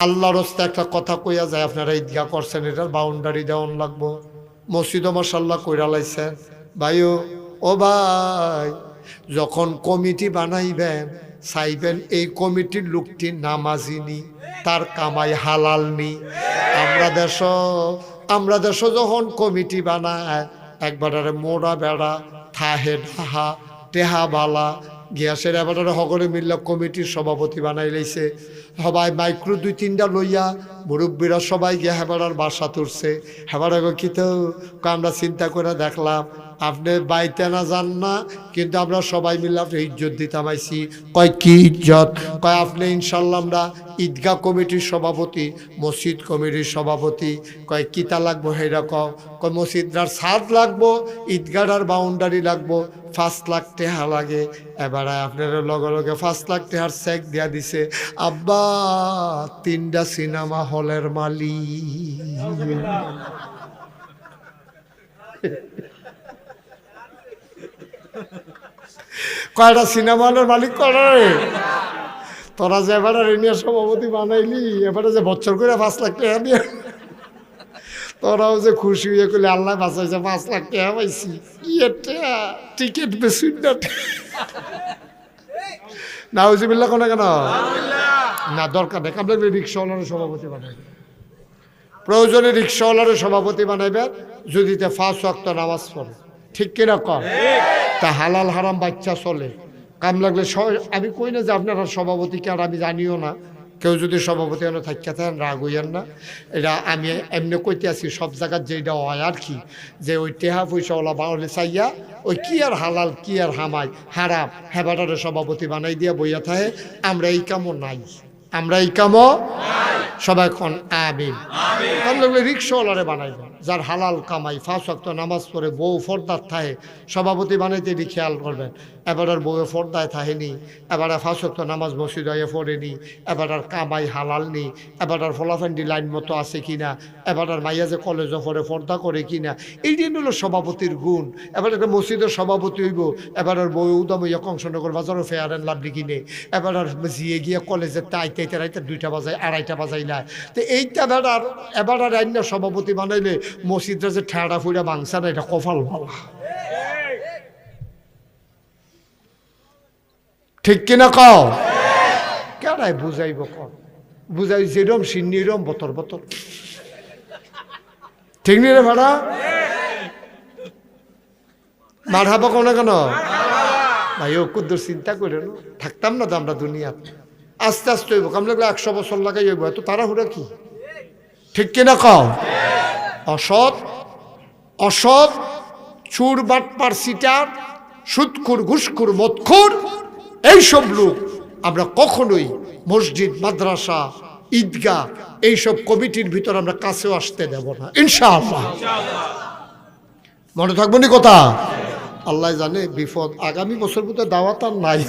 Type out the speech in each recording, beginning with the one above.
আল্লাহর রাস্তায় একটা কথা কইয়া যায়, আপনারা ঈদগাহ করছেন, এটার বাউন্ডারি দেওয়ান লাগবো। মসজিদও মাশাআল্লাহ কইরা লাইছেন। ভাইও, ও ভাই, যখন কমিটি বানাইবেন চাইবেন এই কমিটির লোকটি নামাজি নি, তার কামাই হালাল নি। আমরা দেশ যখন কমিটি বানায় একবারে মোড়া বেড়া থাহে ঢাহা টেহা বালা গ্যাসের এবারে সকলে মিল্লা কমিটির সভাপতি বানাই লাইছে। সবাই মাইক্রো 2-3টা লইয়া মুরব্বীরা সবাই গিয়া হেবাড়ার বাসা তুলছে। হেবাড়া কি তো আমরা চিন্তা করে দেখলাম আপনি বাইতে না যান না, কিন্তু আমরা সবাই মিলে আপনি ইজ্জত দিতাম আইছি। কয় কি ইজ্জত? কয় আপনি ইনশাল্লাহ আমরা ঈদগাহ কমিটির সভাপতি, মসজিদ কমিটির সভাপতি। কয় কিতা লাগবো হেরা কয় মসজিদটার ছাদ লাগবো, ঈদগাহটার বাউন্ডারি লাগবো, 5 লাখ টাকা লাগে। এবারে আপনার লগে লগে 5 লাখ টাকার চেক দিয়া দিছে। আব্বা 3টা সিনেমা হলের মালিক। কয়টা সিনেমা হলের মালিক করে? তোরা যে এবারে রেনিয়া সভাপতি বানাইলি, এবারে যে বছর করে 5 লাখ টাকা দিয়ে তোরাও যে খুশি হয়ে করলে আল্লাহ বাঁচাইছে, 5 লাখ টাকা পাইছি। কি একটা টিকিট বেশি না হয়েছে বিল্লা কোনো কেন না, দরকার নেই। আপনার রিক্সাওয়ালার সভাপতি বানাইবে, প্রয়োজনে রিক্সাওয়ালার সভাপতি বানাইবেন যদি 5 ওয়াক্ত নামাজ পড়ে। ঠিক কিনা কম? তা হালাল হারাম বাচ্চা চলে। কাম লাগলে আমি কই না যে আপনারা সভাপতি কে, আর আমি জানিও না। কেউ যদি সভাপতি এনে থাকিয়া থাকেন রাগ হইয়ান না। এটা আমি এমনি কইতে আছি, সব জায়গার যেটা হয় আর কি, যে ওই টেহা পয়সাওয়ালা বাউলে চাইয়া ওই কি আর হালাল কি আর হামাই হারাম হেবাটারে সভাপতি বানাই দিয়া বইয়া থাকে। আমরা এই কামও নাই, আমরা এই কামও সবাই খন আমিন। তার লাগলে রিক্সাওয়ালারে বানাইবেন, যার হালাল কামাই 5 ওয়াক্ত নামাজ পড়ে, বউ ফর্দার থাকে, সভাপতি বানাইতে এটি খেয়াল করবেন। এবার আর বউয়ে ফর্দায় থাকেনি, এবার 5 ওয়াক্ত নামাজ মসজিদ হয়ে পড়েনি, এবার আর কামাই হালাল নি, এবার আর ফলাফান্ডি লাইন মতো আছে কিনা, এবার আর মাইয়া যে কলেজে পড়ে পর্দা করে কিনা, এই দিন হলো সভাপতির গুণ। এবার একটা মসজিদের সভাপতি হইব, এবার আর বউ উদাম হইয়া কংসনগর বাজারও ফেয়ার অ্যান্ড লাভলি কিনে, এবার আর জিয়ে গিয়ে কলেজে তাইতে রাইতে 2টা বাজায় 2:30টা বাজাইলা। তো এইটা বেড়ার এবার আর আইন সভাপতি বানাইলে মসজিদটা যে ঠেড়া ফুড়া বাংসা না, এটা কপাল ভালা। ঠিক কিনা কও? কেডাই বুঝাইব? কর বুঝাই যেরম সিন্নিরম বতর বতর। ঠিক নি রে ভাড়া? মার হাবা কোনা কেন ভাই? ও কুদ্দুর চিন্তা করে থাকতাম না তো আমরা দুনিয়াতে। আস্তে আস্তে হইব, কাম লাগলে 100 বছর লাগাই হইব। এত তাড়াহুড়া কি? ঠিক কিনা কও? অসৎ চুর বাটপার সিটার সুদখোর ঘুষখোর মদখোর এইসব লোক আমরা কখনোই মসজিদ মাদ্রাসা ঈদগাহ এইসব কমিটির ভিতর আমরা কাছেও আসতে দেব না ইনশাআল্লাহ। মনে থাকবো নি কথা? আল্লাহ জানে বিপদ আগামী বছর মধ্যে দাওয়াত আর নাই।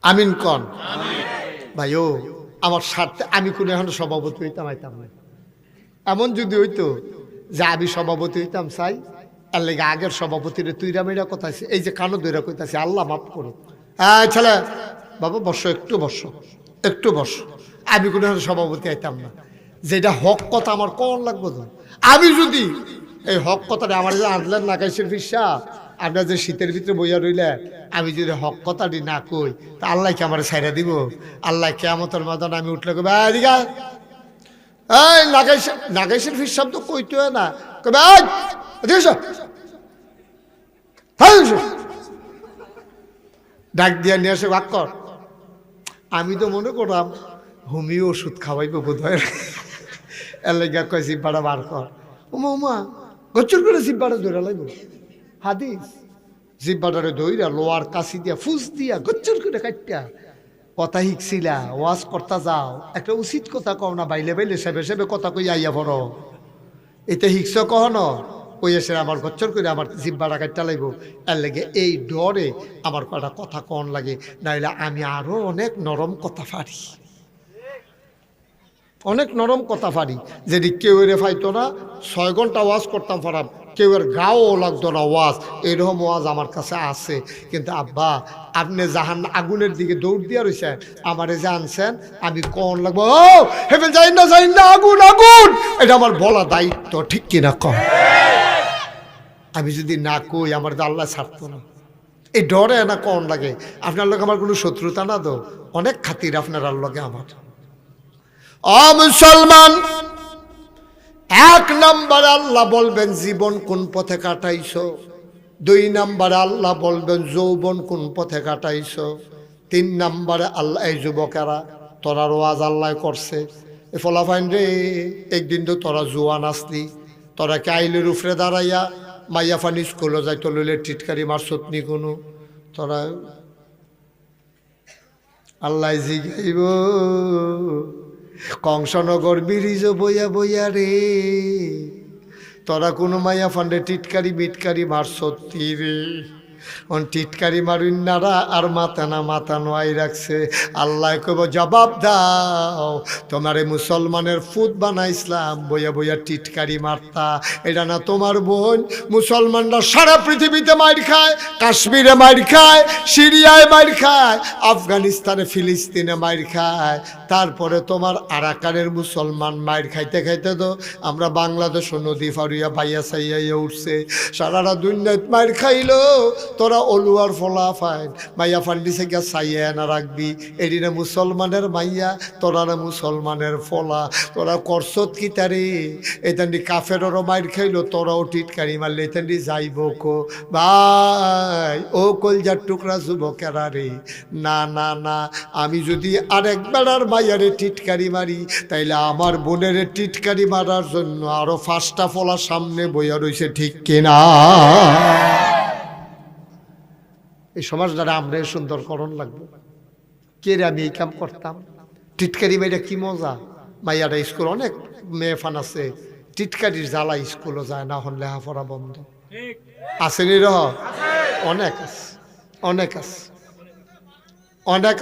আমিন কন ভাই। ও আমার স্বার্থে আমি কোন এখন সভাপতি হইতাম আইতাম না। এমন যদি হইতো যে আমি সভাপতি হইতাম চাই, আর লেগে আগের সভাপতির তুইরা মেয়েরা কথা আছে, এই যে কানো দইরা কইতাছে আল্লাহ মাফ করো। হ্যাঁ ছেলে বাবা বসো, একটু বসো। আমি কোনো সভাপতি আইতাম না। যেটা হক কথা আমার কোন লাগবো তো। আমি যদি এই হক কথাটা আমার যে আনলেন না কাইসের ফিসা, আপনার যে শীতের ভিতরে বইয়া রইলে, আমি যদি হক কথাটি না কই তা আল্লাহ কি আমার ছাইরা দিব? আল্লাহ কেয়ামতের ময়দানে আমি উঠলে কবে এদিকে এই নাগাইশের ফিস শব্দ কইতে হয় না, কবে ডাক দিয়া নিয়ে আসে ভাগ কর। আমি তো মনে করলাম হোমিও ওষুধ খাওয়াইবো বোধ হয়। এলাকা কয় জিব্বাটা বার কর। উমা গচ্চর করে জিব্বাটা ধরে লাগব। হাদিস জিব্বাটারে ধইরা লোয়ার কাশি দিয়া ফুস দিয়া গচ্চর করে কাটটা কথা শিখছিলা, ওয়াজ করতা যাও, একটা উচিত কথা কও না, বাইলে বাইলে সেবে কথা কই আইয়া পড়। এটা শিখছ কখনো? কই এসে আমার গচ্চর করে আমার জিব্বাটা কাটটা লাগবো। এর লাগে এই ডরে আমার কটা কথা কন লাগে, নাইলে আমি আরো অনেক নরম কথা পারি, অনেক নরম কথা পারি। যেটি কেউ রে ফাইতো না। 6 ঘন্টা ওয়াজ করতাম পারাম, কেউ এর গাও লাগতো না ওয়াজ, এরকম ওয়াজ আমার কাছে আছে। কিন্তু আব্বা আপনি জাহান আগুনের দিকে দৌড় দিয়া রয়েছেন, আমারে যে আনছেন আমি কোন লাগবো, ও হেভেন যাই না আগুন আগুন, এটা আমার বলা দায়িত্ব, ঠিক কিনা কম? আমি যদি না কই আমার তো আল্লাহ ছাড়তো না। এই ডরে না কোন লাগে, আপনার লোক আমার কোনো শত্রুতা না তো, অনেক খাতির আপনার লগে আমার। মুসলমান, এক নম্বরে আল্লাহ বলবেন জীবন কোন পথে কাটাইছো, 2 নম্বরে আল্লাহ বলবেন যৌবন কোন পথে কাটাইছো, 3 নম্বরে আল্লাহ এই যুবকেরা তোরা ওয়াজ আল্লাহ করছে, এ ফলাফাইন রে একদিন তো তোরা জুয়ান আসলি, তোরা কে আইলের উপরে দাঁড়াইয়া মাইয়া ফানি স্কুলে যাইতো লইলে টিটকারি মারছত নি কোনো, তোরা আল্লাহ জিগাইব কংসনগর ব্রিজ বইয়া বইয়া রে, তোরা কোনো মাইয়া ফান্ডে টিটকারি মিটকারি মারছত রে, টিটকারি মারুন নারা আর মাথা নোয়াই রাখছে। আল্লাহ কব জবাব দাও, তোমারে মুসলমানের ফুট বানাইছিলাম বইয়া বইয়া টিটকারি মারতা, এটা না তোমার বোন? মুসলমানরা সারা পৃথিবীতে মাইর খায়, কাশ্মীরে মাইর খায়, সিরিয়ায় মাইর খায়, আফগানিস্তানে ফিলিস্তিনে মাইর খায়, তারপরে তোমার আরাকানের মুসলমান মাইর খাইতে খাইতে তো আমরা বাংলাদেশ নদী ফারিয়া ভাইয়া সাইয়া উঠছে, সারারা দুনিয়াত মাইর খাইলো, তোরা অলুয়ার ফলা ফাইন মাইয়া ফান্ডি থেকে চাইয়া না রাখবি, এদিনে মুসলমানের মাইয়া, তোরা না মুসলমানের ফলা, তোরা করছত কি তারে? এতান্ডি কাফেরও মাইর খাইলো, তোরাও টিটকারি মারলে এতান্ডি যাইব কো? ভাই ও কলজার টুকরা যুবকেরা রে, না না না, আমি যদি আরেক বেড়ার মাইয়ারে টিটকারি মারি, তাইলে আমার বোনের টিটকারি মারার জন্য আরো 5টা ফলা সামনে বইয়া রয়েছে, ঠিক কিনা? এই সমাজ দ্বারা আমরা সুন্দরকরণ লাগবে। কে রে আমি এই কাম করতাম? টিটকারি মাইরা কি মজা! মাইয়ারা স্কুল অনেক মেয়ে ফান আছে, টিটকারির জ্বালা স্কুলও যায় না, হন লেখাপড়া বন্ধ আসেনি রহ, অনেক আছে, অনেক আছে, অনেক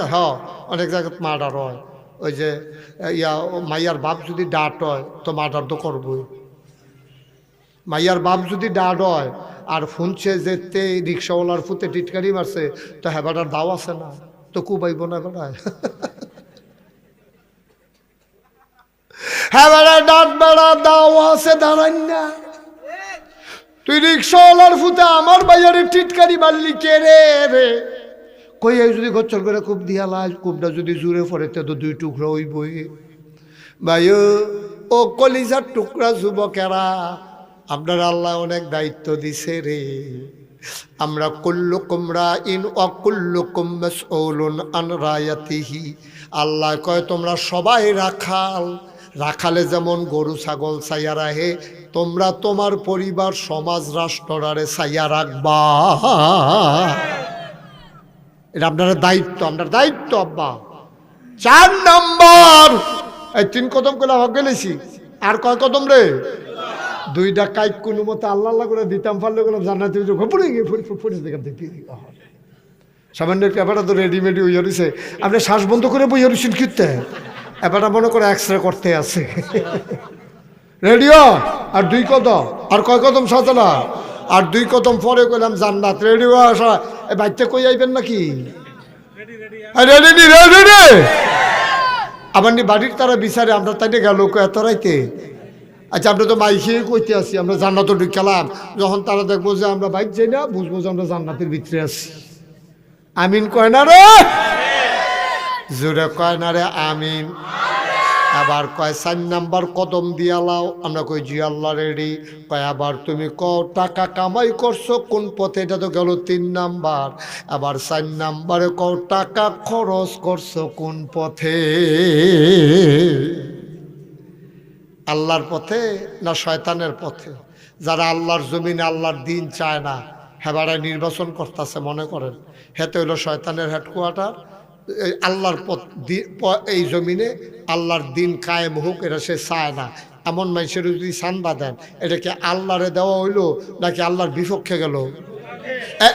অনেক জায়গায় মার্ডার হয়। ওই যে মাইয়ার বাপ যদি ডাট হয় তো মার্ডার তো করবই। মাইয়ার বাপ যদি ডাট হয় আর শুনছে যেতে রিক্সাওয়ালার ফুতে টিটকারি মারছে, তো হ্যাঁ বেটার দাও আছে না, তো কুবাইব না বেড়ায়। হ্যাঁ বেড়া ডাট বেড়া দাও আছে, দাঁড়ান না, তুই রিক্সাওয়ালার ফুতে আমার বাইয়ারে টিটকারি মারলি কে রে রে? কই এই যদি গচ্ছর করে কূপ দিয়া লাই, কূপটা যদি জুড়ে পড়ে তো 2 টুকরা হইবই। ভাই ও কলিজার টুকরা যুবকেরা, আপনার আল্লাহ অনেক দায়িত্ব দিছে রে। আমরা কুল্লুকুম রাইন ওয়া কুল্লুকুম মাসউলুন আন রায়াতিহি, আল্লাহ কয় তোমরা সবাই রাখাল, রাখালে যেমন গরু ছাগল ছাইয়া রাখে, তোমরা তোমার পরিবার সমাজ রাষ্ট্রারে ছাইয়া রাখবা, এটা আপনার দায়িত্ব, আপনার দায়িত্ব আব্বা। 4 নম্বর, এই 3 কদম করে হক গেলেছি, আর কয় কদম রে? 2টা কাইক কোনো মতো আল্লাহ আল্লাহ করে দিতাম, পারলে গেলাম জান্নাতে পড়ে গিয়ে পড়ে দেখান দেখি সামান্যের ব্যাপারটা তো রেডিমেডি হইয়া রয়েছে, আপনি শ্বাস বন্ধ করে বইয়া রয়েছেন কিনতে, এবারটা মনে করে এক্সরে করতে আছে রেডিও। আর 2 কদম, আর কয় কদম সাজালা? আর 2 কদম পরে কইলাম জান্নাত। রেডিও আসা এই বাচ্চা কই আইবেন নাকি? রেডি রেডি আবার নি বাড়ির তারা বিচারে আমরা তাইতে গেল এত রাইতে। আচ্ছা আমরা তো মাইকে কইতে আছি আমরা জান্নাত ঢুকালাম, যখন তারা দেখবো যে আমরা বাইক যাই না, বুঝবো যে আমরা জান্নাতের ভিতরে আছি। আমিন কয় না রে, জোরে কয় না রে আমিন। আবার কয় 4 নম্বর কদম দিয়ালাও, আমরা কই জি আল্লাহ রেডি। কয় আবার তুমি টাকা কামাই করছো কোন পথে, এটা তো গেল 3 নম্বর। আবার 4 নম্বরে টাকা খরচ করছো কোন পথে, আল্লাহর পথে না শয়তানের পথে? যারা আল্লাহর জমিনে আল্লাহর দিন চায় না, হেবারা নির্বাচন করতেছে, মনে করেন হেতে হইল শয়তানের হেডকোয়ার্টার। আল্লাহর পথ এই জমিনে আল্লাহর দিন কায়েম হোক, এটা সে চায় না। এমন মানুষের যদি সান্দা দেন, এটা কি আল্লাহরে দেওয়া হইলো নাকি আল্লাহর বিপক্ষে গেল?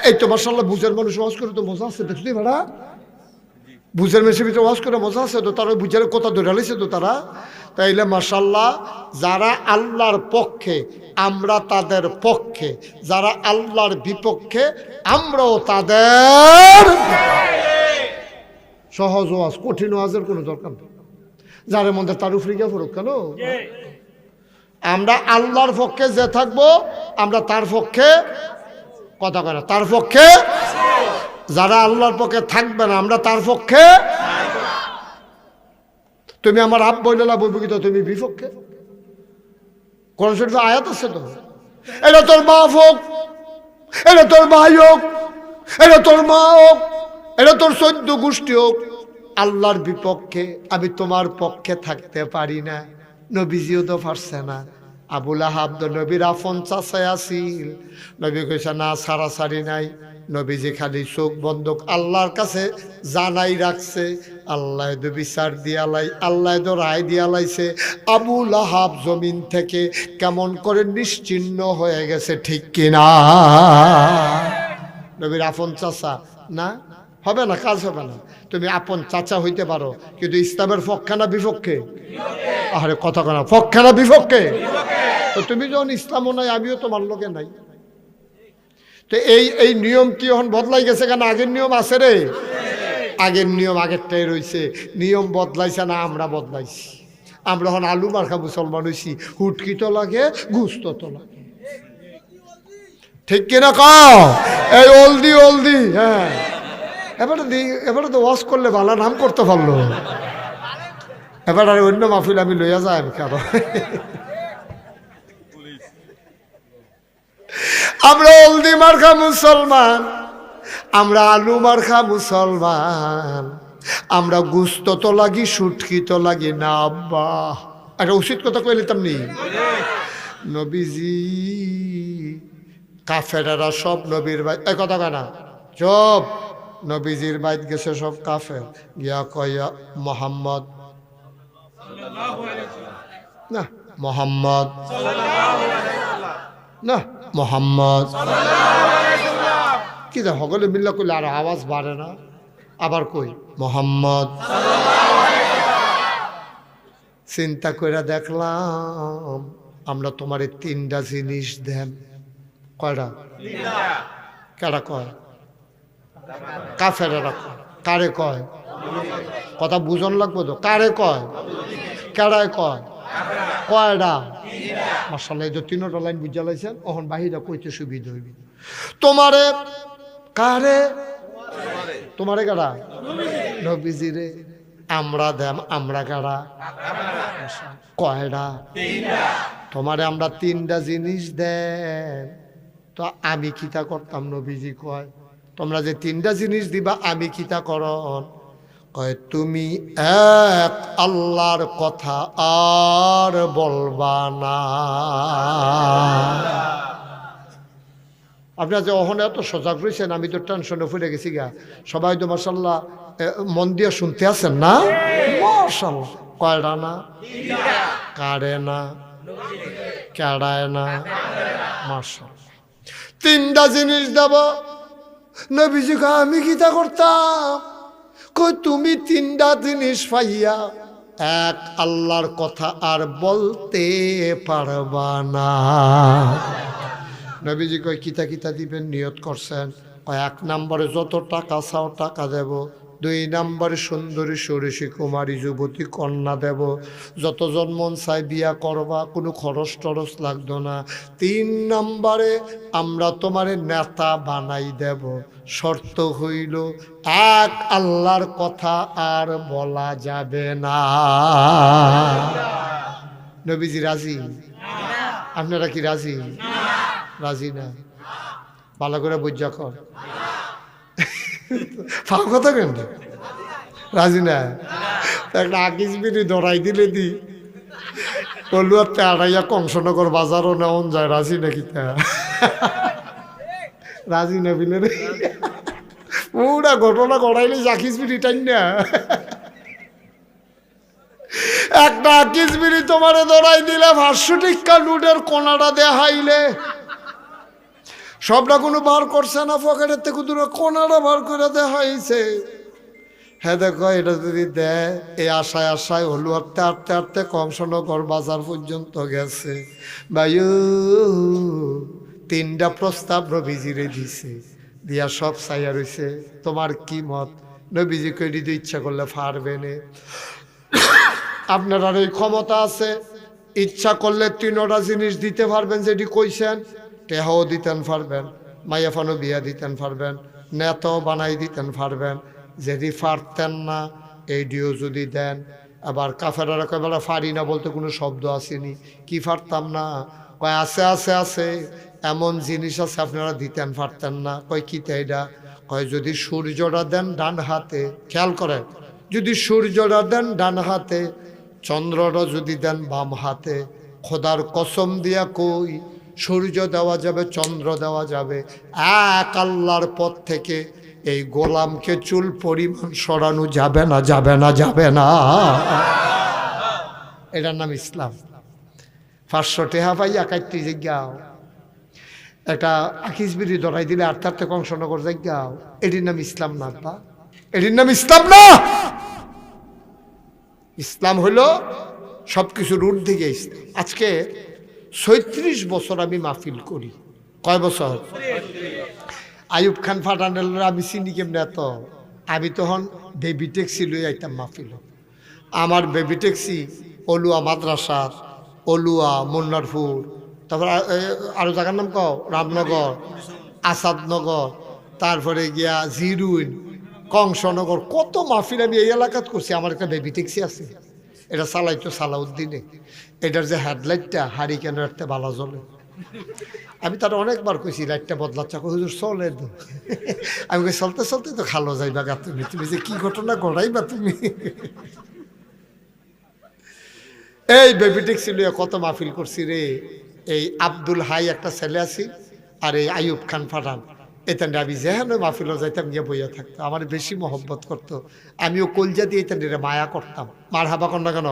এই তো মাশাআল্লাহ বুঝের মানুষ সহজ করে তো মজা আছে, দেখলি ভাড়া বুঝের মেশির ভিতরে ওয়াজ করে মজা আছে তো, তারা বুঝার কথা ধরে লাইছে তো তারা। তাইলে মাশাআল্লাহ, যারা আল্লাহর পক্ষে আমরা তাদের পক্ষে, যারা আল্লাহর বিপক্ষে আমরাও তাদের। সহজ ওয়াজ, কঠিন ওয়াজের কোনো দরকার নেই। যার মধ্যে তার উপরে গিয়ে পড়ুক কেন? আমরা আল্লাহর পক্ষে যে থাকবো আমরা তার পক্ষে কথা কয় না, তার পক্ষে। যারা আল্লাহর পক্ষে থাকবে না আমরা তার পক্ষে। তুমি আমার আপ বইলে না বলবো কি তো তুমি বিপক্ষে? কোন শরীফে আয়াত আছে তো, এটা তোর বাপ হোক, এটা তোর ভাই হোক, এটা তোর মা হোক, এটা তোর 14 গোষ্ঠী হোক, আল্লাহর বিপক্ষে আমি তোমার পক্ষে থাকতে পারি না। নবীজিও তো পারছে না। আবুল আহাব তো নবীর আপন চাচাই আছিল। নবী কইছে না, সারাসারি নাই। নবীজি খালি চোখ বন্ধ আল্লাহর কাছে জানাই রাখছে। আল্লাহ তো বিচার দিয়ালাই, আল্লাহ তো রায় দিয়ালাইছে। আবুল আহাব জমিন থেকে কেমন করে নিশ্চিহ্ন হয়ে গেছে, ঠিক কিনা? নবীর আপন চাচা না, হবে না, কাজ হবে না। তুমি আপন চাচা হইতে পারো, কিন্তু ইসলামের পক্ষে না বিপক্ষে? আরে কথা কেনা, পক্ষে না বিপক্ষে? তো তুমি যখন ইসলামও নাই, আমিও তোমার লোকে নাই। তো এই নিয়ম কি এখন বদলাই গেছে কেন? আগের নিয়ম আছে রে, আগের নিয়ম আগেরটাই রয়েছে। নিয়ম বদলাইছে না, আমরা বদলাইছি। আমরা এখন আলু মার্কা মুসলমান হয়েছি, হুটকি তো লাগে, গুস্ত তো লাগে, ঠিক কিনা কও? এই অলদি অলদি, হ্যাঁ। এবারে তো ওয়াশ করলে ভালো নাম করতে পারলো। এবার আর অন্য মাহফিল আমি লইয়া যাই কেন? আমরা অলদি মার্কা মুসলমান, আমরা আলু মার্কা মুসলমান, আমরা গুস্ত তো লাগি, সুটকি তো লাগি না। আব্বা একটা উচিত কথা কইলে তেমনি নবীজি কাফেরেরা সব নবীর ভাই, এই কথা কেনা চুপ। নবীজির বাইত গেছে সব কাফের, গিয়া কয়া মোহাম্মদ না, মোহাম্মদ না, মোহাম্মদ কি যা সকলে মিল্লা করলে আর আওয়াজ বাড়ে না? আবার কই মোহাম্মদ। চিন্তা করে দেখলাম আমরা তোমার 3টা জিনিস দেন। কয়টা? কেডা কয়? কাফেরেরা কয়। কারে কয়? কথা বুঝন লাগবো তো। কারে কয়? কেডায় কয়? কয়টা? মাশাআল্লাহ, এই যে 3টা লাইন বুঝা লাইছেন, এখন বাহিরা কইতে সুবিধা হইবে। তোমারে কারে? তোমারে কারা? নবীজিরে। আমরা দেম, আমরা কারা? কয়টা? তোমারে আমরা 3টা জিনিস দেন। তো আমি কিতা করতাম? নবীজি কয় তোমরা যে 3টা জিনিস দিবা আমি কিতা করন? কয় তুমি এক আল্লাহর কথা আর বলবা না। আপনারা যে ওখানে এত সজাগ রয়েছেন, আমি তো টেনশনে পড়ে গেছি গা। সবাই তো মাশাআল্লাহ মন দিয়ে শুনতে আছেন না? মাশাআল্লাহ। কয়টা না? কারে না? কেডায় না? মাশাআল্লাহ। 3টা জিনিস দেব। নবীজি কয় আমি কিতা করতাম? কই তুমি 3টা জিনিস পাইয়া এক আল্লাহর কথা আর বলতে পারবা না। নবীজি কয় কিতা কিতা দিবেন? নিয়ত করছেন। কয় 1 নম্বরে যত টাকা চাও টাকা দেব, 2 নম্বরে সুন্দরী ষোড়শী কুমারী যুবতী কন্যা দেব, যতজন মন চাই বিয়া করবা, কোনো খরচ টরচ লাগতো না। 3 নম্বরে আমরা তোমারে নেতা বানাই দেব, শর্ত হইল এক আল্লাহর কথা আর বলা যাবে না। নবীজি রাজি? আপনারা কি রাজি? রাজি না? ভালো করে বুঝা কর। ফাও কথা কেন? রাজি না? একটা আকিস বিড়ি ধরাই দিলে দি কলুয়াতে আড়াইয়া কংসনগর বাজারও নেওয়া যায়। রাজি নাকি? তা রাজি না বিলে রে, পুরা ঘটনা ঘটাইলে আকিস বিড়ি টাইম না। একটা আকিস বিড়ি তোমারে ধরাই দিলে 500 টাকা লুটের কোনাটা দেখাইলে, সবটা কোনো বার করছে না পকেটের থেকে, দূরে কোনাটা বার করে দেখাইছে। হ্যাঁ দেখো এটা যদি দেয়, এই আশায় আশায় হলু হাঁটতে হাঁটতে হাঁটতে কংসনগর বাজার পর্যন্ত গেছে। ভাইও 3টা প্রস্তাব নবীজিরে দিছে, দিয়া সব চাইয়া রইছে তোমার কি মত। নবীজি কই দিতে ইচ্ছা করলে পারবেনে, আপনার আর এই ক্ষমতা আছে, ইচ্ছা করলে 3টা জিনিস দিতে পারবেন যেটি কইছেন। টেহাও দিতেন পারবেন, মাইয়াফানো বিয়া দিতেন পারবেন, নেতাও বানাই দিতেন পারবেন। যদি পারতেন না এইডিও যদি দেন। আবার কাফেরারা কয় বেলা পারি না বলতে কোনো শব্দ আসেনি, কি পারতাম না? কয় আছে আছে আছে, এমন জিনিস আছে আপনারা দিতেন পারতেন না। কয় কি এটা? কয় যদি সূর্যটা দেন ডান হাতে, খেয়াল করেন, যদি সূর্যটা দেন ডান হাতে, চন্দ্রটা যদি দেন বাম হাতে, খোদার কসম দিয়া কই সূর্য দেওয়া যাবে, চন্দ্র দেওয়া যাবে, এক আল্লাহর পথ থেকে এই গোলামকে চুল পরিমাণ সরানো যাবে না, যাবে না, যাবে না। এটার নাম ইসলাম। 500 টেহা পাই একাইটি জিজ্ঞাও, একটা আকিস বিড়ি ধরাই দিলে আর তার থেকে কংসনগর জিজ্ঞাও, এটির নাম ইসলাম না? এটির নাম ইসলাম না। ইসলাম হইল সবকিছুর ঊর্ধ্বে গিয়ে ইসলাম। আজকে 36 বছর আমি মাহফিল করি। কয় বছর? আইয়ুব খান ফাটানের আমি চিনি কেমনে এত? আমি তখন বেবি ট্যাক্সি লই আইতাম মাহফিল। আমার বেবি ট্যাক্সি অলুয়া মাদ্রাসার, অলুয়া মুন্নারপুর, তারপর আরো জায়গার নাম কও, রামনগর, আসাদনগর, তারপরে গিয়া জিরুইন, কংসনগর, কত মাহফিল আমি এই এলাকাত করছি। আমার একটা বেবি ট্যাক্সি আছে, এটা চালাইতো সালাউদ্দিনে। এটার যে হেডলাইটটা হারিকেনের একটা বালা জ্বলে। আমি তার অনেকবার কইছি লাইটটা বদলাচ্ছা, হুজুর চলে তো। আমি কই চলতে চলতে তো খালো যাইবা গা তুমি, তুমি যে কি ঘটনা ঘটাইবা তুমি। এই বেবি ট্যাক্সি লইয়া কত মাহফিল করছি রে। এই আব্দুল হাই একটা ছেলে আছি, আর এই আইয়ুব খান ফাটান, এতেন আমি যেহেন মাহফিলও যাইতাম গিয়ে বইয়া থাকতো, আমার বেশি মহব্বত করতো। আমিও কলজা দিয়ে এতেন মায়া করতাম। মার হাবা কর না কেন?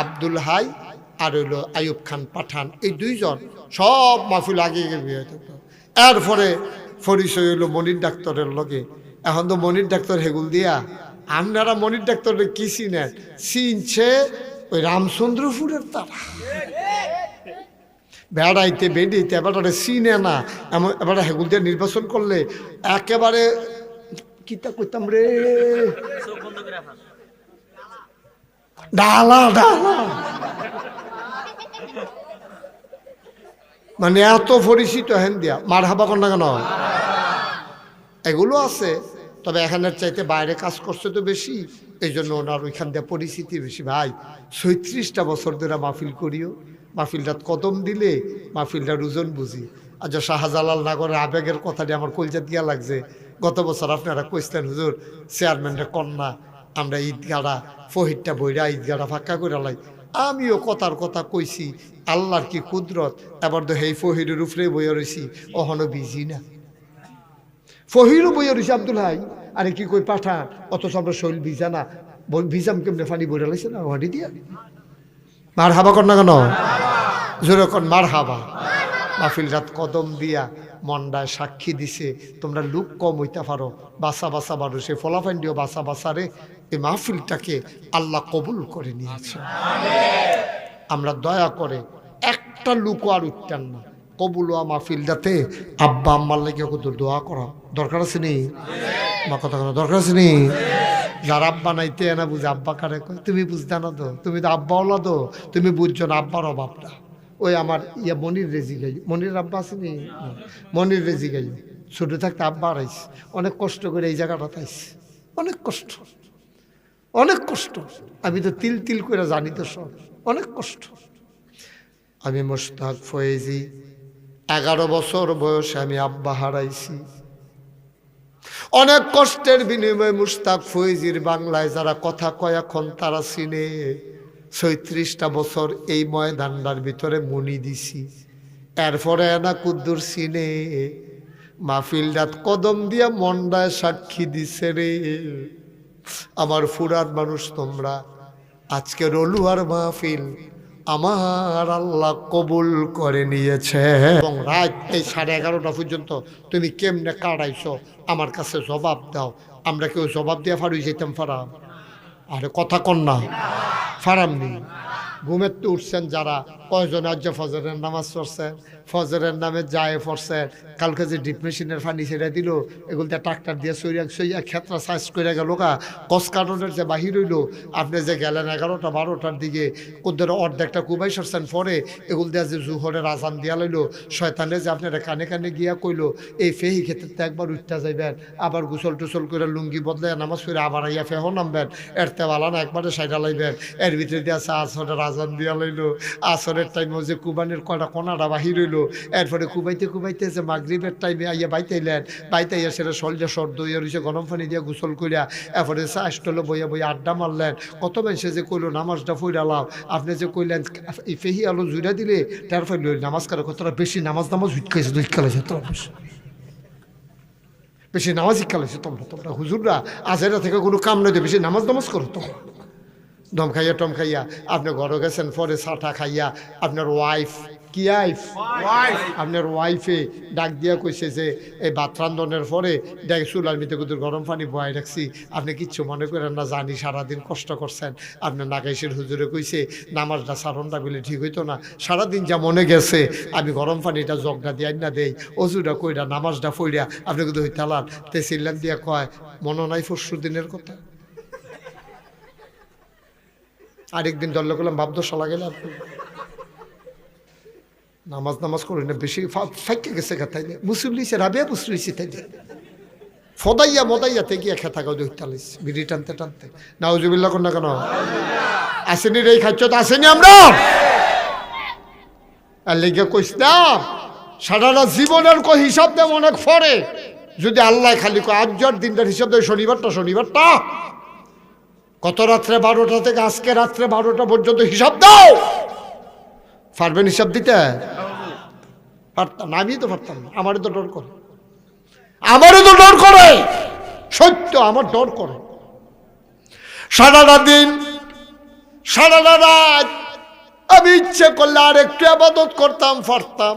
আব্দুল হাই আর হইল আইয়ুব খান পাঠান, এই 2জন সব মাহফিল আগে গিয়ে থাকতো। এরপরে পরিচয় হইল মনির ডাক্তারের লগে। এখন তো মনির ডাক্তার হেগুল দিয়া, আপনারা মনির ডাক্তারের কি চিনেন? চিনছে ওই রামচন্দ্রপুরের তারা। বেড়াইতে বেড়িতে এবারে চিনে না, এমন এবারে হেগুল দিয়ে নির্বাচন করলে একেবারে কিতা কইতাম রে, ডালা ডালা, মানে এত পরিচিত হেন দিয়া। মার হাবা কর না কেন? এগুলো আছে, তবে এখানের চাইতে বাইরে কাজ করছে তো বেশি, এই জন্য ওনার ওইখান দিয়ে পরিচিতি বেশি। ভাই 36টা বছর ধরে মাহফিল করিও, মাহফিলটা কদম দিলে মাহফিলটার ওজন বুঝি। আর যে শাহজালাল নগরের আবেগের কথাটি আমার কলজা দিয়া লাগছে। গত বছর আপনারা কইছিলেন হুজুর চেয়ারম্যানরা কন্যা আমরা ঈদগাড়া ফহিরটা বইরা ঈদগাড়া ফাঁকা করে লাই। আমিও কথার কথা কইছি, আল্লাহর কি কুদরত। এবার তো হেই ফহিরের উপরে বইয়া রয়েছি, অহনো বিজি না, ফহিরও বইয়া রয়েছে আব্দুল হাই। আরে কি কই পাঠান, অথচ আমরা শৈল ভিজা না, ভিজাম কেমনে ফানি বইরা লাইছে না হাঁটি দিয়া। মার হাবা কর না কেন? জোরে কর মার হাবা। মাহফিল রাত কদম দিয়া মন্ডায় সাক্ষী দিছে, তোমরা লুক কম হইতে পারো, বাসা বাসা বারো, সে ফলাফান্ডিও বাসা বাসারে এই মাহফিলটাকে আল্লাহ কবুল করে নিয়েছে। আমরা দয়া করে একটা লুকও আর উঠতেন না। কবুলুয়া মাহফিলটাতে আব্বা আম্মার লেগে কত দোয়া করা দরকার আছে নি? মা কথা কোনো দরকার আছে নি? যার আব্বা নাইতে না বুঝে আব্বা কারে কয়, তুমি বুঝতে না তো, তুমি তো আব্বা ওলা তো, তুমি বুঝছো না আব্বার অভাবটা। ওই আমার ইয়া মনির রেজি গাই, মনির আব্বা আসেনি, মনির রেজি গাই ছোট থাকতে আব্বা আইস, অনেক কষ্ট করে এই জায়গাটা তাইছে, অনেক কষ্ট, অনেক কষ্ট। আমি তো তিল তিল করে জানি তো সব, অনেক কষ্ট। আমি মোশতাক ফয়েজি 11 বছর বয়সে আমি আব্বা হারাইছি। অনেক কষ্টের বিনিময়ে মুশতাক ফয়েজির বাংলায় যারা কথা কয় এখন তারা চিনে। 36টা বছর এই ময়দানটার ভিতরে মনি দিছি, এরপরে না কুদ্দুর চিনে। মাহফিলটাত কদম দিয়া মন্ডায় সাক্ষী দিছে রে। আমার ফুরার মানুষ তোমরা, আজকে রলুয়ার মাহফিল আমার আল্লাহ কবুল করে নিয়েছে। এবং রাত এই 11:30 পর্যন্ত তুমি কেমনে কাটাইছো আমার কাছে জবাব দাও। আমরা কেউ জবাব দিয়ে ফারুই যেতাম ফারাম? আরে কথা কন না, ফারামনি। ঘুমের তো উঠছেন যারা, কয়জন আজ ফজরের নামাজ পড়ছেন, ফজরের নামে যায় পড়ছেন, কালকে যে ডিপ মেশিনের পানি ছেড়ে দিল, এগুলোতে ট্রাক্টর দিয়ে সইয়া ক্ষেত্রা সাইজ করে গেল গা, কস কারণের যে বাহির হইল, আপনি যে গেলেন 11টা 12টার দিকে, কোদের অর্ধেকটা কুবাই সরছেন পরে, এগুলো দিয়ে যে জুহরের আজান দিয়া লইল, শয়তানে যে আপনারা কানে কানে গিয়া কইলো এই ফেহি ক্ষেত্রে একবার উঠতে যাইবেন, আবার গুসল টুসল করে লুঙ্গি বদলাইয়া নামাজ পড়ে আবার আইয়া ফেহ নামবেন, এরতে বালা না একবারে সাইডা লাইবেন। এর ভিতরে দিয়ে আছে আসরের আজান দিয়া লইলো, আসরের টাইমে যে কুবানের কয়টা কোনাটা বাহির হইলো, এরপরে কুবাইতে কুবাইতে যে মাগরিবের টাইমে আইয়া বাইতাইলেন, বাইতাইয়া সেটা শরীরে সর্দ হইয়া রয়েছে, গরম পানি দিয়া গোসল করিয়া এরপরে চাষটলে বইয়া বইয়া আড্ডা মারলেন। কত মানুষে যে কইলো নামাজটা ফইরালাম, আপনি যে কইলেন এই ফেহি আলো জুড়া দিলে তার ফলে নামাজ কারো কতটা বেশি নামাজ হুইটকাইছে দুইকালেছে, তোরা বেশি নামাজ শিক্ষালাইছে তোমরা হুজুররা আজেরা থেকে কোনো কাম নয়, বেশি নামাজ করো তোমরা। দম খাইয়া টম খাইয়া আপনি ঘরে গেছেন, পরে চাটা খাইয়া আপনার ওয়াইফ কি আপনার ওয়াইফে ডাক দিয়া কইছে যে এই ভাত রান্ধনের পরে দেখ চুলার মিতে কুতুর গরম পানি বয়াই রাখছি, আপনি কিচ্ছু মনে করেন না, জানি সারাদিন কষ্ট করছেন। আপনার নাগাইশের হুজুরে কইছে নামাজটা সারণটা বলে ঠিক হইতো না, সারাদিন যা মনে গেছে আমি গরম পানিটা জগটা দিয়ে না দেই, অজুটা কইরা নামাজটা ফইরা আপনি কিন্তু হইতালান তে সিল্লাম দিয়া কয় মনে নাই পরশু দিনের কথা। আরেকদিন দল্লে করলাম ভাবদশা গেলে আপনি নামাজ করি না, বেশি ফাইকে গেছে তাইলে মুসলিছে রাবিয়া বুসলিছি তাইলে ফদাইয়া মদাইয়া থেকে খেতা গাও দইতালিস বিড়ি টানতে টানতে। নাউজুবিল্লাহ কোন না কেন আসেনি রে, খাচ্ছ তো আসেনি আমরা। আর লেগে কইস না সারাটা জীবনের কো হিসাব দেব অনেক পরে, যদি আল্লাহ খালি কো আজকের দিনটার হিসাব দেয় শনিবারটা কত রাত্রে 12টা থেকে আজকে রাত্রে 12টা পর্যন্ত হিসাব দাও, পারবেন হিসাব দিতে? পারতাম না, আমি তো পারতাম না, আমারও তো ডর করে, সত্য আমার ডর করে। সারাটা দিন সারাটা রাত আমি ইচ্ছে করলে আর একটু আবাদত করতাম পারতাম,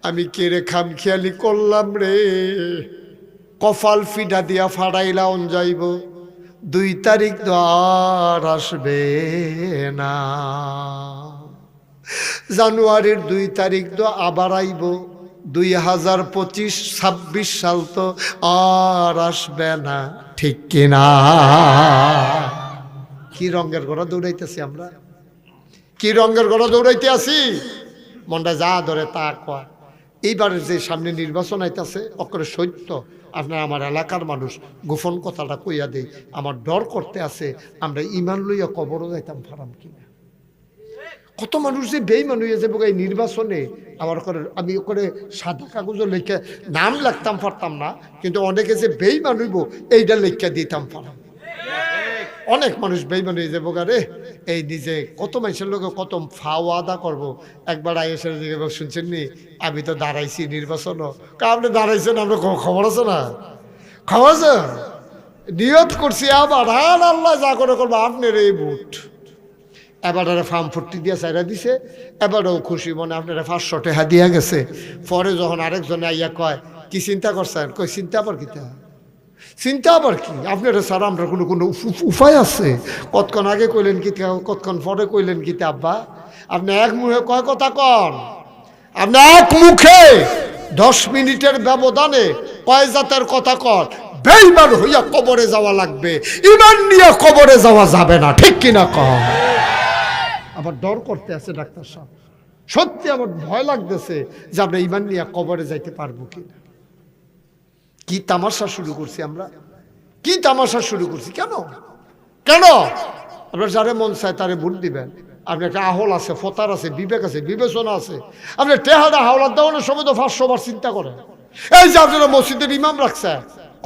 আমি কেড়ে খামখেয়ালি করলাম রে, কপাল ফিডা দিয়া ফাড়াইলা অন যাইব, 2 তারিখ তো আর আসবে না, জানুয়ারির 2 তারিখ তো আবার আইব, 2025-26 সাল তো আর আসবে না, ঠিক কিনা? কি রঙের ঘোড়া দৌড়াইতেছি আমরা, কি রঙের ঘোড়া দৌড়াইতে আছি, মনটা যা ধরে তা কয়। এইবারের যে সামনে নির্বাচন আইতেছে অকরে সত্য, আপনার আমার এলাকার মানুষ গোপন কথাটা কইয়া দেই, আমার ডর করতে আছে আমরা ইমান লইয়া কবরও যাইতাম ফারাম কিনা। কত মানুষ যে বেইমান হইয়া যাবো এই নির্বাচনে, আমার করে আমি ওখানে সাদা কাগজও লেখা নাম লিখতাম পারতাম না, কিন্তু অনেকে যে বেইমান হইব এইটা লেখা দিতাম পারাম। অনেক মানুষ বেইমান হয়ে যাবো রে, এই নিজে কত মানুষের লোকে কত ফাও আদা করবো। একবার আইএসের দিকে শুনছেন নি আমি তো দাঁড়াইছি নির্বাচনও, আপনি দাঁড়াইছেন আমরা খবর আছে না, খবর আছে, নিয়ত করছি আবার আর আল্লাহ যা করে করবো আপনার এই ভোট। এবার ফার্ম 40 দিয়ে চাইরা দিছে, এবারও খুশি মনে আপনারা 500 টাকা দিয়া গেছে। পরে যখন আরেকজনে আইয়া কয় কি চিন্তা করছেন, কই চিন্তা আবার কি, চিন্তা আবার কি, আপনারা স্যার আমরা কোনো উপায় আছে? কতক্ষণ আগে কইলেন কি, কতক্ষণ পরে কইলেন কি আব্বা? আপনি এক মুখে কয় কথা কন, আপনি এক মুখে 10 মিনিটের ব্যবধানে কয় জাতের কথা কন। বেঈমান হইয়া কবরে যাওয়া লাগবে, ইমান নিয়ে কবরে যাওয়া যাবে না, ঠিক কিনা কন? আবার ডর করতে আছে ডাক্তার সাহেব, সত্যি আমার ভয় লাগতেছে যে আমরা ইমান নিয়ে কবরে যাইতে পারবো কিনা। কি তামাশা শুরু করছি আমরা, কি তামাশা শুরু করছি, কেন কেন? আপনার যারে মন চায় তারে ভোট দিবেন, আপনার একটা আহল আছে, ফতার আছে, বিবেক আছে, বিবেচনা আছে। আপনার টেহারা হাওলার দেওয়ানোর সময় তো 500 বার চিন্তা করেন। এই যে আপনারা মসজিদের ইমাম রাখছে,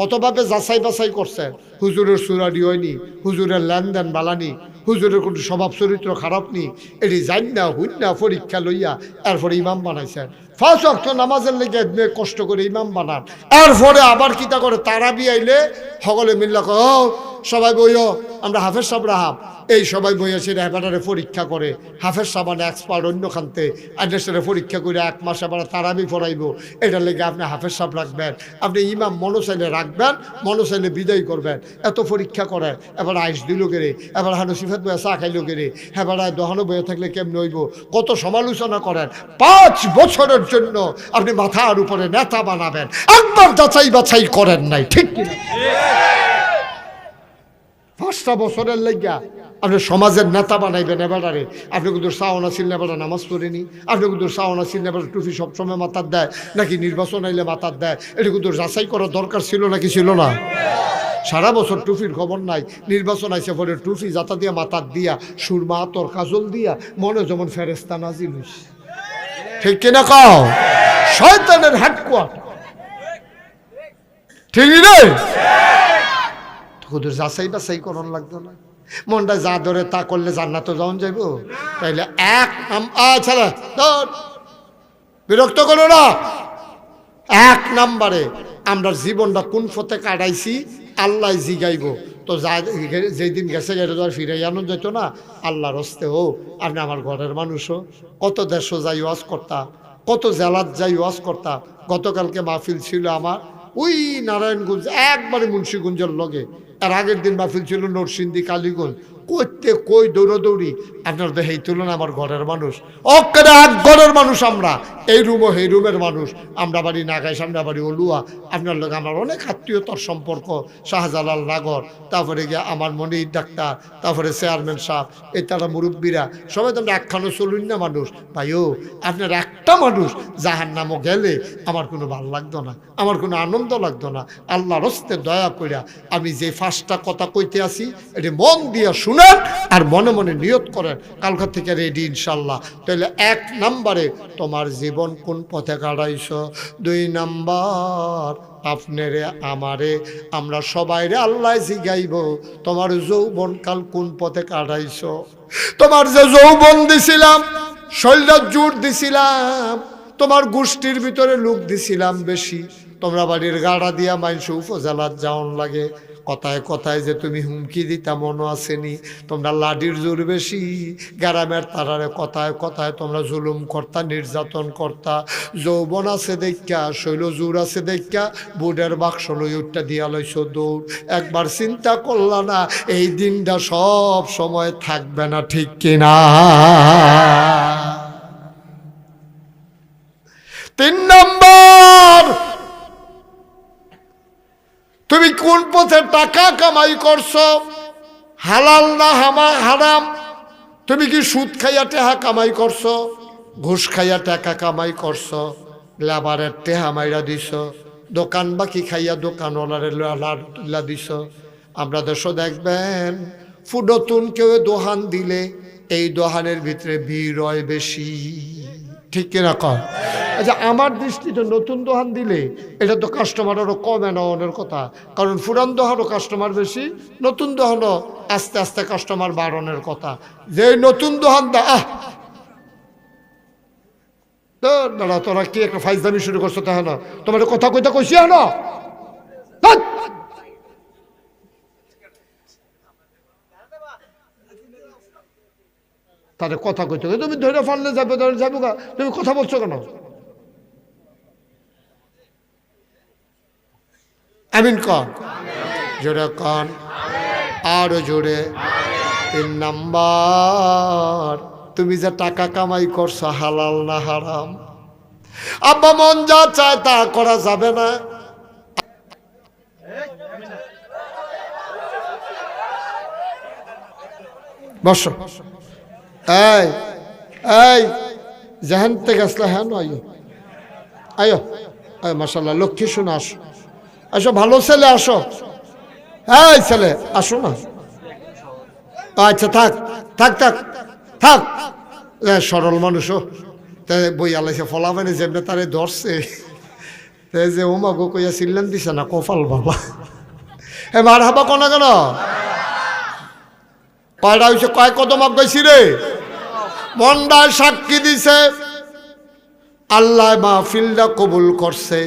কতভাবে যাচাই বাছাই করছেন, হুজুরের সুরাডি হয়নি, হুজুরের লেনদেন বালানি, হুজুরের কোনো স্বভাব চরিত্র খারাপ নি, এটি জান না হুন না পরীক্ষা লইয়া এরপরে ইমাম বানাইছেন। 5 ওয়াক্ত নামাজের লেগে কষ্ট করে ইমাম বানান, এরপরে আবার কিতা করে তারাবি আইলে সকলে মিল্লা কয় সবাই বইও আমরা হাফেজ সাহেব রাহাব এই সবাই বইয়েছে হেবাটারে পরীক্ষা করে হাফেজ সাবান এক্সপার্ট অন্য খানতে আইনসারে পরীক্ষা করে 1 মাস আবার তারাবি পড়াইব। এটার লেগে আপনি হাফেজ সাহেব রাখবেন, আপনি ইমাম মনোসাইলে রাখবেন, মনোসাইলে বিদায় করবেন। এত পরীক্ষা করে এবার আইস দিল গেরে, এবার হানো সিফাত বইয়া চা খাইল গেরে, এবার দহনো বইয়া থাকলে কেমন হইব, কত সমালোচনা করেন। 5 বছরের জন্য আপনি মাথার উপরে নেতা বানাবেন, একবার যাচাই বাছাই করেন নাই, ঠিক কিনা? 5টা বছরের লেগা আপনি সমাজের নেতা বানাইবেন। এবারে আপনি কিন্তু সাওনা ছিলেন, এবার নামাজ পড়েনি, আপনি কিন্তু সাওনা ছিলেন, এবার টুপি সবসময় মাথার দেয় নাকি নির্বাচন আইলে মাথার দেয়, এটা কিন্তু যাচাই করার দরকার ছিল নাকি ছিল না? সারা বছর টুপির খবর নাই, নির্বাচন আইসে পরে টুপি যাতা দিয়া মাথার দিয়া সুরমা আতর কাজল দিয়া মনে যেমন ফেরেস্তা নাজিল হইছে, ঠিক কিনা কও? শয়তানের হেডকোয়ার্টার, ঠিক রে? তোদের যাচাই বাছাই করন লাগতো না, মনটা যা ধরে তা করলে জান্নাতে যাওয়া যাইব? তাইলে ছেলে বিরক্ত করো না। 1 নম্বরে আমরা জীবনটা কোন পথে কাটাইছি আল্লাহ জিগাইব। তো যেই দিন গেছে গেলে তো আর ফিরাই আনন্দ যেত না। আল্লাহর হস্তে হোক, আপনি আমার ঘরের মানুষও, কত দেশও যাই ওয়াজ করতা, কত জেলাত যাই ওয়াজ করতা। গতকালকে মাহফিল ছিল আমার ওই নারায়ণগঞ্জ, একবারে মুন্সিগঞ্জের লগে। আর আগের দিন মাহফিল ছিল নরসিংদী, কালীগঞ্জ। করতে কই দৌড়াদৌড়ি, আপনার তো এই তুলনা আমার ঘরের মানুষ, অক্কারে 1 ঘরের মানুষ আমরা, এই রুমও এই রুমের মানুষ। আমরা বাড়ি নাগাই, সামনে বাড়ি অলুয়া, আপনার লোক আমার অনেক আত্মীয়তার সম্পর্ক। শাহজালাল নাগর, তারপরে গিয়ে আমার মনির ডাক্তার, তারপরে চেয়ারম্যান সাহেব, এই তারা মুরব্বীরা, সবাই তো আমরা একখানো চলুন না মানুষ। ভাইও আপনার একটা মানুষ জাহান্নামও গেলে আমার কোনো ভালো লাগতো না, আমার কোনো আনন্দ লাগতো না। আল্লাহর হস্তে দয়া কইরা আমি যে 5টা কথা কইতে আসি এটি মন দিয়া শুনেন আর মনে মনে নিয়ত করেন, কালকা থেকে রেডি ইনশাল্লাহ। তাহলে 1 নম্বরে তোমার জীবন কোন পথে কাটাইছ। 2 নম্বর আপনারে আমারে আমরা সবাইরে আল্লাহ জিগাইব তোমার যৌবন কাল কোন পথে কাটাইছ। তোমার যে যৌবন দিছিলাম, শরীরের জোর দিছিলাম, তোমার গোষ্ঠীর ভিতরে লোক দিছিলাম বেশি, তোমরা বাড়ির গাড়া দিয়া মাইনস উপজেলার যাওন লাগে, কথায় কথায় যে তুমি হুমকি দিতা মনে আসেনি, তোমরা লাডির জোর বেশি, গ্রামের তারারে কথায় কথায় তোমরা জুলুম করতা, নির্যাতন করতা। যৌবন আছে দেখা, শৈল জোর আছে দেখা বুডের বাক্স লই উঠটা দিয়া লইছ দৌড়। একবার চিন্তা করলা না এই দিনটা সব সময় থাকবে না, ঠিক কিনা? 3 নম্বর, তুমি কোন পথে টাকা কামাই করছো, হালাল না হারাম? তুমি কি সুদ খাইয়া টাকা কামাই করছো, ঘুষ খাইয়া টাকা কামাই করছো, লেবারের টেহা মাইরা দিছ, দোকান বাকি খাইয়া দোকানওয়ালারে তুলা দিছ। আমরা দেশও দেখবেন ফুডতুন কেউ দোহান দিলে এই দোহানের ভিতরে ভিড় হয় বেশি, ঠিক কিনা কর? আচ্ছা আমার দৃষ্টিতে নতুন দোকান দিলে এটা তো কাস্টমারেরও কমে নেওয়ার কথা, কারণ পুরান দোকানও কাস্টমার বেশি, নতুন দোকানও আস্তে আস্তে কাস্টমার বাড়ানোর কথা। যে নতুন দোকান দাঁড়া তোরা কি একটা ফাইজদামি শুরু করছো, তাহলে না তোমার কথা কইতা কইছি না, তাদের কথা কইতে তুমি ধরে ফানলে যাবে যাবো গা, তুমি কথা বলছো কেন? আমিন কন, জোরে কন, আরো জোরে। 3 নম্বর, তুমি যে টাকা কামাই করছো হালাল না হারাম? আব্বা মন যা চায় তা করা যাবে না। বসো, এই এই যেখান থেকে আসলে হ্যাঁ আয়ো আয়ো, মাশাল্লাহ লক্ষ্মী শোনা, আসো আসো, ভালো ছেলে আসো, হ্যাঁ ছেলে আসো না। আচ্ছা থাক থাক থাক থাক, সরল মানুষও বই আলাইছে ফলাফানি যেমনি তারে ধরছে যে ওমা গো কইয়া চিল্লান দিছে না কপাল বাবা। হ্যাঁ মার হাবা কোনা কেন কয়টা হয়েছে, কয় কদম আগাইছি রে, মন্ডায় সাক্ষী দিছে, আল্লাহ মাহফিলটা কবুল করছে।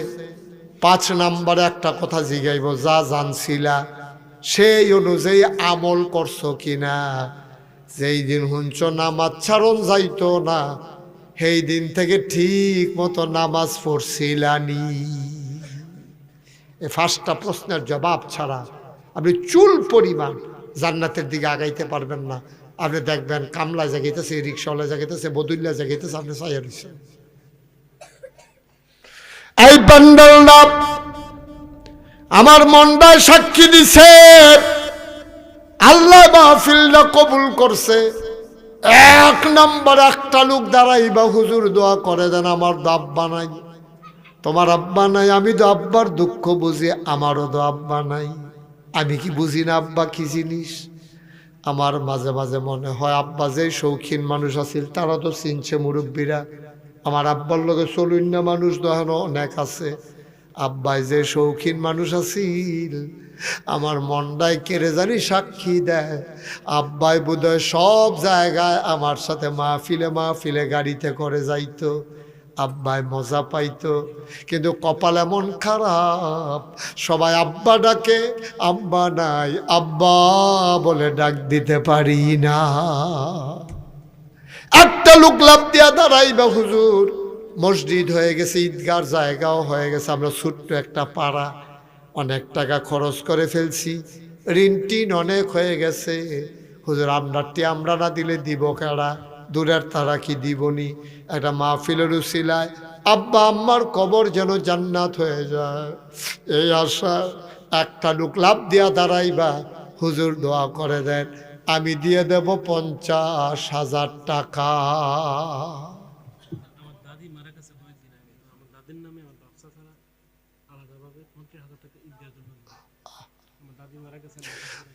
5 নম্বরে একটা কথা জিগাইব, যা জানছিলা সেই অনুযায়ী আমল করছো কিনা। যেই দিন হুঞ্চ নামাজ ছাড়ন যাইতো না, সেই দিন থেকে ঠিক মতো নামাজ পড়ছিলানি। এই 5টা প্রশ্নের জবাব ছাড়া আপনি চুল পরিমাণ জান্নাতের দিকে আগাইতে পারবেন না। আপনি দেখবেন কামলা জাগাইতেছে, রিক্সাওয়ালা জাগাইতেছে, বদুল্লা জাগাইতেছে, আপনি চাইয়া রয়েছেন। এই বান্দালরা আমার মনটায় সাক্ষী দিছে, আল্লাহ মাহফিলটা কবুল করছে। 1 নম্বর একটা লোক দাঁড়াইবা, হুজুর দোয়া করে দেন, আমার তো আব্বা নাই। তোমার আব্বা নাই, আমি তো আব্বার দুঃখ বুঝি, আমারও তো আব্বা নাই। আমি কি বুঝি না আব্বা কি জিনিস? আমার মাঝে মাঝে মনে হয় আব্বা যে শৌখিন মানুষ আছিল তারা তো চিনছে মুরব্বীরা, আমার আব্বার লগে চলুন না মানুষ দেখানো অনেক আছে। আব্বাই যে শৌখিন মানুষ আছিল, আমার মনটাই কেড়ে জানি সাক্ষী দেয়। আব্বাই বোধহয় সব জায়গায় আমার সাথে মাহফিলে গাড়িতে করে যাইতো, আব্বাই মজা পাইতো। কিন্তু কপাল এমন খারাপ, সবাই আব্বা ডাকে, আব্বা নাই, আব্বা বলে ডাক দিতে পারি না। একটা লোক লাভ দিয়া দাঁড়াইবা, হুজুর মসজিদ হয়ে গেছে, ঈদগার জায়গাও হয়ে গেছে, আমরা ছোট্ট একটা পাড়া, অনেক টাকা খরচ করে ফেলছি, ঋণ টিন অনেক হয়ে গেছে। হুজুর আমরা না দিলে দিব কারা? দূরের তারা কি দিবনি? একটা মাহফিলের উসিলায় আব্বা আম্মার কবর যেন জান্নাত হয়ে যায়, এই আশা একটা লোক লাভ দিয়া দাঁড়াইবা, হুজুর দোয়া করে দেন, আমি দিয়ে দেব 50,000 টাকা।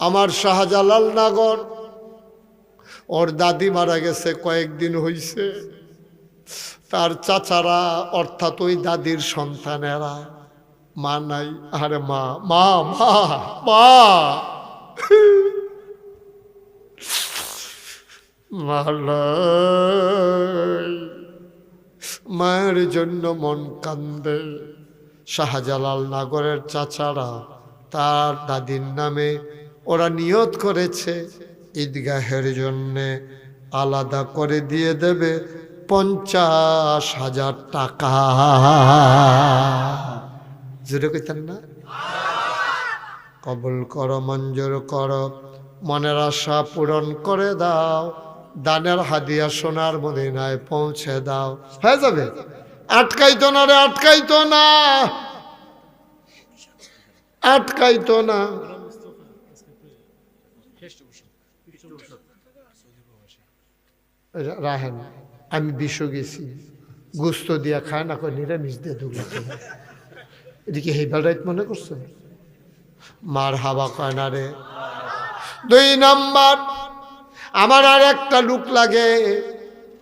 আমার শাহজালাল নগর, ওর দাদি মারা গেছে কয়েকদিন হইছে। তার চাচারা অর্থাৎ ওই দাদির সন্তানেরা, মা নাই, আরে মা মা মা মা মায়ের জন্য মন কান্দে। শাহজালাল নগরের চাচারা তার দাদির নামে ওরা নিয়ত করেছে ঈদগাহের জন্যে আলাদা করে দিয়ে দেবে 50,000 টাকা। জোরে কইতেন না? কবুল করো, মঞ্জুর করো, মনের আশা পূরণ করে দাও, দানের হাদিয়া সোনার মদিনায় পৌঁছে দাও। হয়ে যাবে, আটকাইতো না রে, আটকাইতো না, আটকাইতো না। রাহেন, আমি বিশ্ব গেছি, গুস্ত দিয়া খায় না, কয় নিরামিষ দিয়ে ঢুকলো। এদিকে হেইবার রাইত মনে করছো? মার হাবা কয় না রে। 2 নাম্বার, আমার আর একটা লোক লাগে,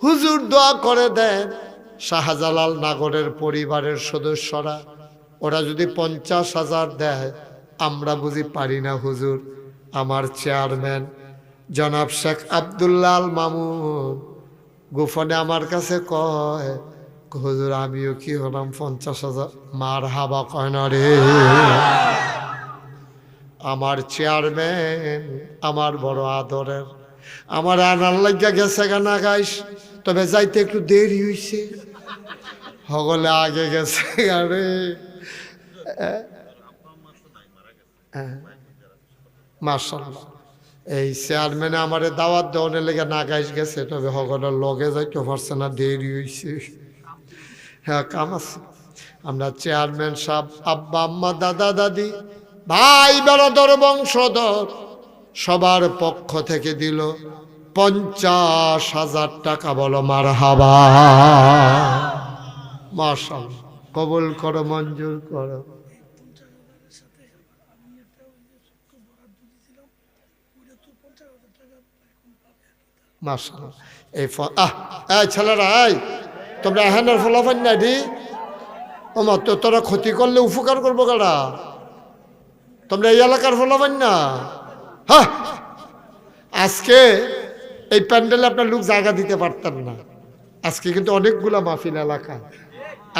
হুজুর দোয়া করে দেন, শাহজালাল নগরের পরিবারের সদস্যরা ওরা যদি 50,000 দেয়, আমরা বুঝি পারি না হুজুর। আমার চেয়ারম্যান জনাব শেখ আব্দুল্লাহ মামুন গোপনে আমার কাছে কয়, হুজুর আমিও কি হলাম 50,000। মার হাবা কয় না রে। আমার চেয়ারম্যান আমার বড় আদরের, আমার আনার লাগিয়া গেছে গানা গাইস, তবে যাইতে একটু দেরি হইছে, হগলে আগে গেছে আরে। মাশাআল্লাহ, এই চেয়ারম্যানে আমারে দাওয়াত দেওয়ার লেগে না গাইস গেছে, তবে হগলের লগে যাইতে পারছে না, দেরি হইছে। হ্যাঁ কাম আছে। আমরা চেয়ারম্যান সাহেব, আব্বা আম্মা, দাদা দাদি, ভাই বেড়াদর, বংশধর সবার পক্ষ থেকে দিল 50,000 টাকা। বলো মারহাবা। মাশাআল্লাহ, কবুল করো, মঞ্জুর করো। মাশাআল্লাহ। এই ছেলেরা, তোমরা এখানের ফলাফল নাই দি, ওমা তো তোরা ক্ষতি করলে উপকার করবো কারা? তোমরা এই এলাকার ফলাফল না। হ্যাঁ, আজকে এই প্যান্ডেলে আপনার লোক জায়গা দিতে পারতেন না। আজকে কিন্তু অনেকগুলা মাহফিল এলাকা,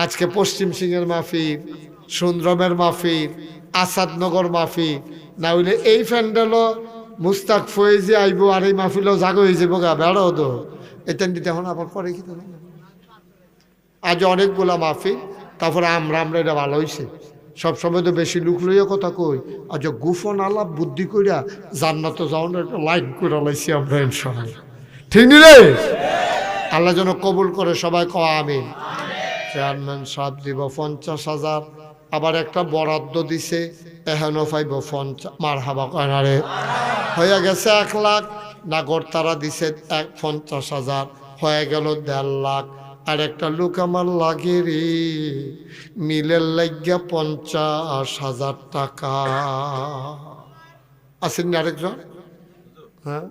আজকে পশ্চিম সিংহের মাহফিল, সুন্দরমের মাহফিল, আসাদনগর মাহফিল, না হইলে এই প্যান্ডেলও মুস্তাক ফয়েজি আইব, আর এই মাহফিলও জাগো হয়ে যাবো গা বেড়াও তো এতেন দিতে এখন আবার পরে কি আজ অনেকগুলা মাহফিল, তারপরে আমরা এটা ভালো হয়েছে। সবসময় তো বেশি লুক লইয়া কথা কই, আজ গুফন আলাপ বুদ্ধি কইরা জান্নাতে যাওয়ার একটা লাইন করে লাইছি আমরা ইনশাআল্লাহ, ঠিক নি রে? আল্লাহ যেন কবুল করে, সবাই কওয়া আমিন। চেয়ারম্যান সাহেব দিব 50,000, আবার একটা বরাদ্দ দিছে এখনো পাইব 50, মারহাবা কয়নারে হয়ে গেছে 1 লাখ। নাগর তারা দিছে 50,000, হয়ে গেল 1.5 লাখ। আর একটা লোক আমার লাগে রে, মিলের লাগিয়া 50,000 টাকা। আসেন না আরেকজন? হ্যাঁ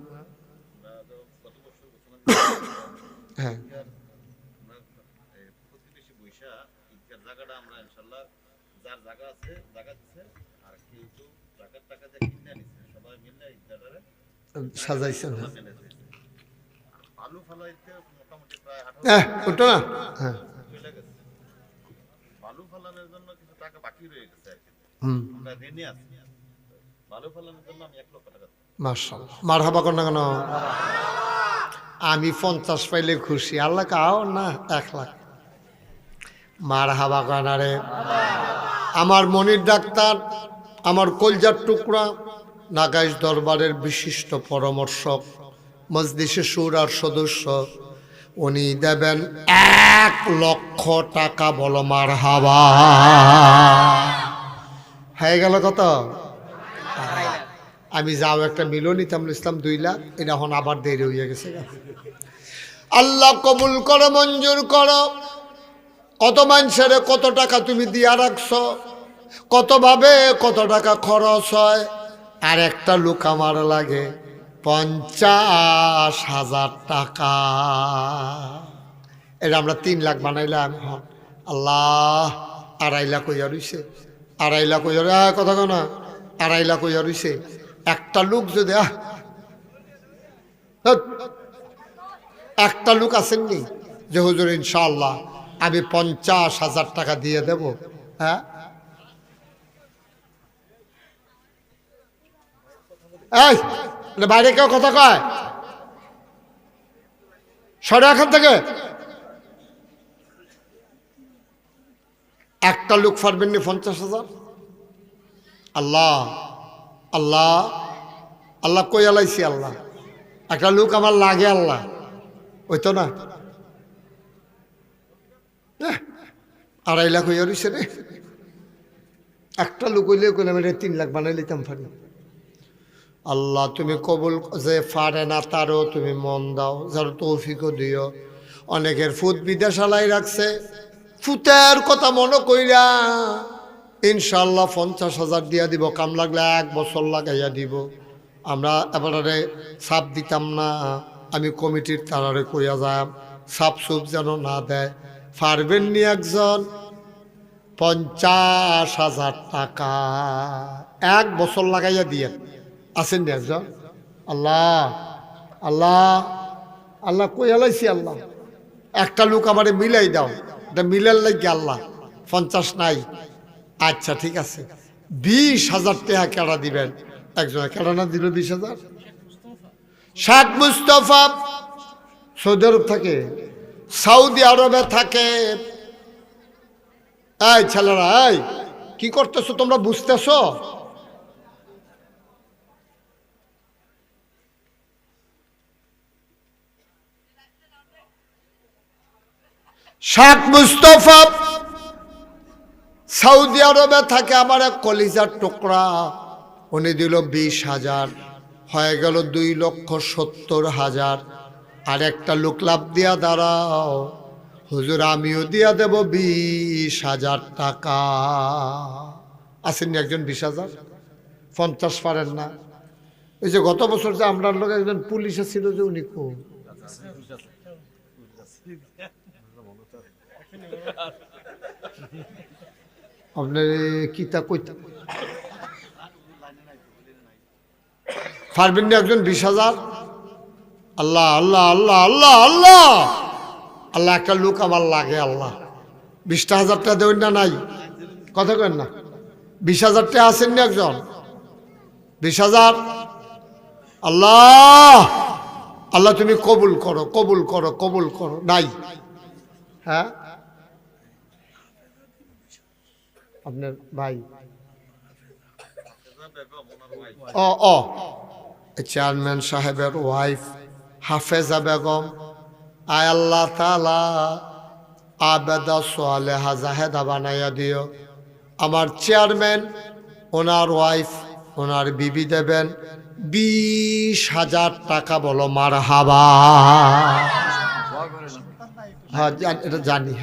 হ্যাঁ সাজাইছেন, ওটা না হ্যাঁ বালু ফলানোর জন্য কিছু টাকা বাকি রয়ে গেছে আর কি, আমরা ঋণে আছি। বালু ফলানোর জন্য আমি 1 লক্ষ টাকা। মাশাআল্লাহ, মারহাবা কর না কেন? আমি 50 পাইলে খুশি, আল্লাহ কাও না 1 লাখ। মারহাবা কর না রে। আমার মনির ডাক্তার, আমার কলজার টুকরা, নাগাইশ দরবারের বিশিষ্ট পরামর্শক, মজলিসে শুরার সদস্য, উনি দেবেন 1 লক্ষ টাকা। বলো মারহাবা। হয়ে গেল কত? আমি যাও একটা মিলও নিতাম ইসলাম 2 লাখ, এটা এখন আবার দেরি হয়ে গেছে। আল্লাহ কবুল করো, মঞ্জুর করো। কত মানুষের কত টাকা তুমি দিয়া রাখছো, কতভাবে কত টাকা খরচ হয়। আর একটা লোক আমার লাগে 50,000 টাকা। এটা আমরা 3 লাখ বানাইলাম। আল্লাহ 2.5 লাখ হইয়া রইছে, 2.5 লাখ হইয়া কথা না, 2.5 লাখ হইয়া রইছে। একটা লোক যদি একটা লোক আসেননি যে হুজুর ইনশাআল্লাহ আমি 50,000 টাকা দিয়ে দেব, হ্যাঁ এই বাইরে কেউ কথা কয় সরে এখান থেকে। একটা লোক পারবেন নি 50,000? আল্লাহ আল্লাহ আল্লাহ কই আলাইছি আল্লাহ, একটা লোক আমার লাগে আল্লাহ, ওই তো না 2.5 লাখ হইয়া রইছে রে। একটা লোক হইলে কইলাম এটা 3 লাখ বানাই লিতাম পারি। আল্লাহ তুমি কবুল, যে পারে না তারও তুমি মন দাও, যার তৌফিকও দিও। অনেকের ফুট বিদেশালাই রাখছে, ফুতের কথা মনে কইরা ইনশাআল্লাহ 50,000 দিয়া দিব, কাম লাগলে 1 বছর লাগাইয়া দিব। আমরা এবারে সাপ দিতাম না, আমি কমিটির তারারে কইয়া যাম সাপ সুপ যেন না দেয়। পারবেন নি একজন 50,000 টাকা 1 বছর লাগাইয়া দিয়ে আসেন নি একজন? আল্লাহ আল্লাহ আল্লাহ কই আলাইছি আল্লাহ, একটা লোক আমারে মিলাই দাও, এটা মিলার লাগে আল্লাহ 50 নাই। আচ্ছা ঠিক আছে, 20,000 টাকা কেডা দিবেন? একজন কেডা না দিল 20,000? শেখ মুস্তফা সৌদি আরব থাকে, সৌদি আরবে থাকে। এই ছেলেরা, এই কি করতেছো তোমরা, বুঝতেছো? শেখ মুস্তফা সৌদি আরবে থাকে, আমার এক কলিজার টুকরা, উনি দিল 20,000, হয়ে গেল 2,70,000। আর একটা লোক লাভ দিয়া দাঁড়াও, হুজুর আমিও দিয়া দেব 20,000 টাকা। আসেননি একজন 20,000? 50 পারেন না? এই যে গত বছর যে আমরা লোক একজন পুলিশে ছিল যে, উনি কোন আপনার কিতা কইতা পারবেন না একজন 20,000? আল্লাহ আল্লাহ আল্লাহ আল্লাহ আল্লাহ আল্লাহ, একটা লোক আমার লাগে আল্লাহ, 20,000 টাকা দেবেন না? নাই কথা কেন না? 20,000 টাকা আছেন না একজন? 20,000। আল্লাহ আল্লাহ তুমি কবুল করো, কবুল করো, কবুল করো। নাই? হ্যাঁ, আপনার ভাই ও ও চেয়ারম্যান সাহেবের ওয়াইফ হাফেজা বেগম, আয় আল্লাহ তাআলা আবেদা সালেহা জাহেদা বানাইয়া দিও। আমার চেয়ারম্যান, ওনার ওয়াইফ, ওনার বিবি দেবেন 20,000 টাকা। বলো মারহাবা। হ্যাঁ এটা জানি।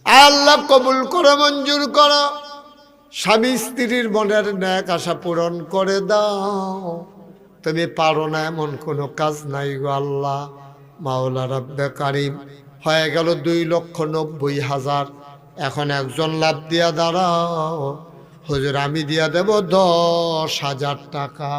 আয় আল্লাহ কবুল করো, মঞ্জুর করো। স্বামী স্ত্রীর মনের ন্যাক আশা পূরণ করে দাও। তুমি পারো না এমন কোনো কাজ নাই গো আল্লাহ। মাওলা রব্বে কারিম, হয়ে গেল 2,90,000। এখন একজন লাভ দিয়া দাঁড়াও, হুজুর আমি দিয়া দেব 10,000 টাকা।